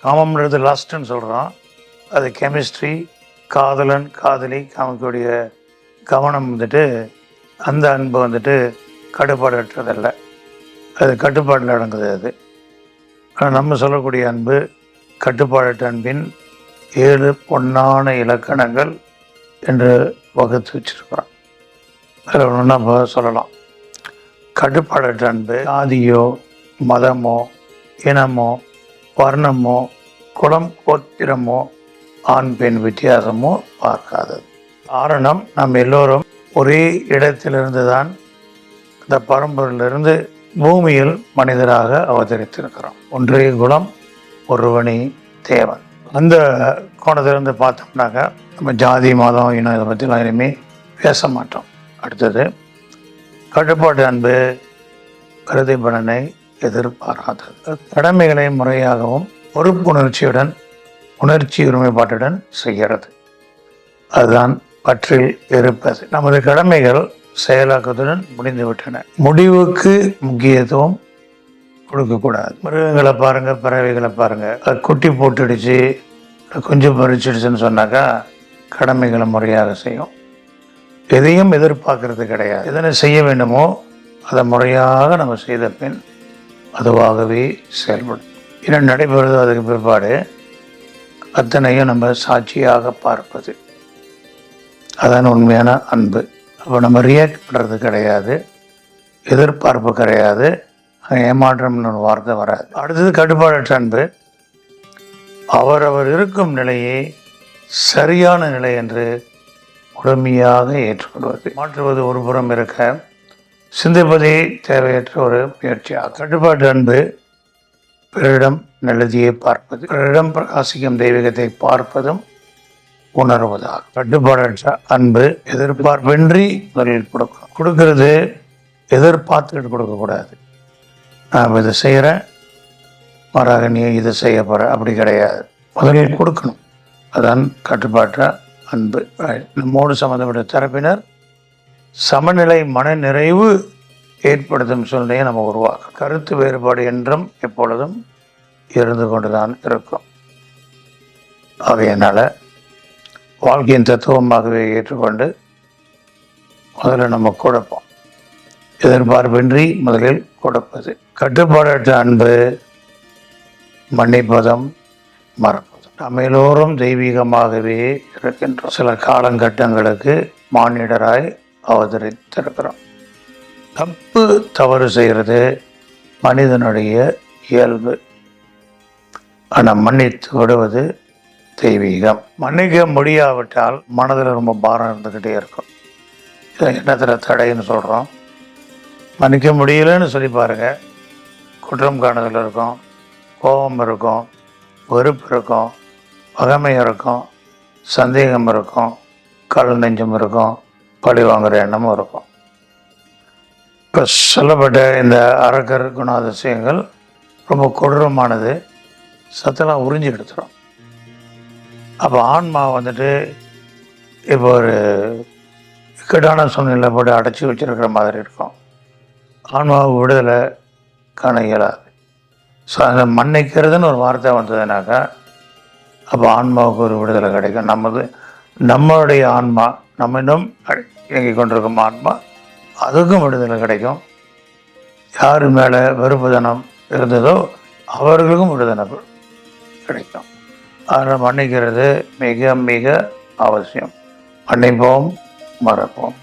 காமம்ன்றது லாஸ்ட்டுன்னு சொல்கிறோம். அது கெமிஸ்ட்ரி, காதலன் காதலி காமிக்கக்கூடிய கவனம் வந்துட்டு அந்த அன்பு வந்துட்டு கட்டுப்பாடற்றதல்ல, அது கட்டுப்பாட்டில் அடங்குது. அது ஆனால் நம்ம சொல்லக்கூடிய அன்பு கட்டுப்பாடற்ற அன்பின் 7 பொன்னான இலக்கணங்கள் என்று வகுத்து வச்சிருக்கிறோம். அதில் ஒன்று நம்ம சொல்லலாம். கட்டுப்பாடற்ற அன்பு ஜாதியோ மதமோ இனமோ வர்ணமோ குலம் கோத்திரமோ ஆண் பெண் வித்தியாசமோ பார்க்காதது. காரணம், நம்ம எல்லோரும் ஒரே இடத்திலிருந்து தான் இந்த பரம்பரையிலிருந்து பூமியில் மனிதராக அவதரித்திருக்கிறோம். ஒன்றே குலம் ஒருவனே தேவன். அந்த கோணத்திலிருந்து பார்த்தோம்னாக்கா நம்ம ஜாதி மதம் இனம் இதை பற்றிலாம் இனிமே பேச மாட்டோம். அடுத்தது, கட்டுப்பாட்டு அன்பு பிரதிபலனை எதிர்பாராதது. கடமைகளை முறையாகவும் பொறுப்புணர்ச்சியுடன் உணர்ச்சி ஒருமைப்பாட்டுடன் செய்கிறது. அதுதான் பற்றில் இருப்பது. நமது கடமைகள் செயலாக்கத்துடன் முடிந்துவிட்டன. முடிவுக்கு முக்கியத்துவம் கொடுக்கக்கூடாது. மிருகங்களை பாருங்க, பறவைகளை பாருங்க, குட்டி போட்டுடுச்சு கொஞ்சம் பறிச்சிடுச்சுன்னு சொன்னாக்கா கடமைகளை முறையாக செய்யும். எதையும் எதிர்பார்க்கறது கிடையாது. எதனை செய்ய வேண்டுமோ அதை முறையாக நம்ம செய்த பின் அதுவாகவே செயல்படும். இன்னும் நடைபெறுதோ அதுக்கு பிற்பாடு அத்தனையும் நம்ம சாட்சியாக பார்ப்பது. அதான் உண்மையான அன்பு. அப்போ நம்ம ரியாக்ட் பண்ணுறது கிடையாது, எதிர்பார்ப்பு கிடையாது, ஏமாற்றம்னு ஒரு வார்த்தை வராது. அடுத்தது கட்டுப்பாடற்ற அன்பு. அவரவர் இருக்கும் நிலையை சரியான நிலை என்று முழுமையாக ஏற்றுக்கொள்வது. மாற்றுவது ஒரு புறம் இருக்க, சிந்திப்பதே தேவையற்ற ஒரு முயற்சியாகும். கட்டுப்பாட்டு அன்பு பிறரிடம் நல்லதையே பார்ப்பது, பிறரிடம் பிரகாசிக்கும் தெய்வீகத்தை பார்ப்பதும் உணர்வதாகும். கட்டுப்பாடற்ற அன்பு எதிர்பார்ப்பின்றி முதலில் கொடுக்கும். கொடுக்கறது எதிர்பார்த்துக்கிட்டு கொடுக்கக்கூடாது. நான் இதை செய்கிறேன், மாறாக நீ இதை செய்ய போகிற, அப்படி கிடையாது. முதலில் கொடுக்கணும். அதான் கட்டுப்பாற்ற அன்பு. நம்மோடு சம்மந்தப்பட்ட தரப்பினர் சமநிலை மன நிறைவு ஏற்படுத்தும் சூழ்நிலையை நம்ம உருவாக்கும். கருத்து வேறுபாடு என்றும் எப்பொழுதும் இருந்து கொண்டுதான் இருக்கும். ஆகையினால வாழ்க்கையின் தத்துவமாகவே ஏற்றுக்கொண்டு முதல்ல நம்ம கொடுப்போம். எதிர்பார்ப்பின்றி முதலில் கொடுப்பது. கட்டுப்பாடற்ற அன்பு மன்னிப்பதும் மறப்பதும். நம்ம எல்லோரும் தெய்வீகமாகவே இருக்கின்றோம். சில காலங்கட்டங்களுக்கு மானிடராய் அவதரித்திருக்கிறோம். தப்பு தவறு செய்கிறது மனிதனுடைய இயல்பு. ஆனால் மன்னித்து விடுவது தெய்வீகம். மன்னிக்க முடியாவிட்டால் மனதில் ரொம்ப பாரம் இருந்துக்கிட்டே இருக்கும். என்னத்தில் தடைன்னு சொல்கிறோம். மன்னிக்க முடியலன்னு சொல்லி பாருங்க, குற்றம் காணுதல் இருக்கும், கோபம் இருக்கும், வெறுப்பு இருக்கும், பகைமை இருக்கும், சந்தேகம் இருக்கும், கல் நெஞ்சம் இருக்கும், பழி வாங்குகிற எண்ணமும் இருக்கும். இப்போ சொல்லப்பட்ட இந்த அரக்கர் குணாதிசயங்கள் ரொம்ப கொடூரமானது. சத்தெல்லாம் உறிஞ்சி எடுத்துரும். அப்போ ஆன்மா வந்துட்டு இப்போ ஒரு இக்கட்டான சூழ்நிலை போட்டு அடைச்சி வச்சிருக்கிற மாதிரி இருக்கும். ஆன்மாவை விடுதலை காண இயலாது. ஸோ அந்த மன்னிக்கிறதுன்னு ஒரு வார்த்தை வந்ததுனாக்கா அப்போ ஆன்மாவுக்கு ஒரு விடுதலை கிடைக்கும். நம்மளுடைய ஆன்மா, நம்ம இன்னும் இயங்கி கொண்டிருக்கும் ஆன்மா, அதுக்கும் விடுதலை கிடைக்கும். யார் மேலே வெறுப்புதனம் இருந்ததோ அவர்களுக்கும் விடுதலை கிடைக்கும். அதனால் மன்னிக்கிறது மிக மிக அவசியம். மன்னிப்போம், மறப்போம்.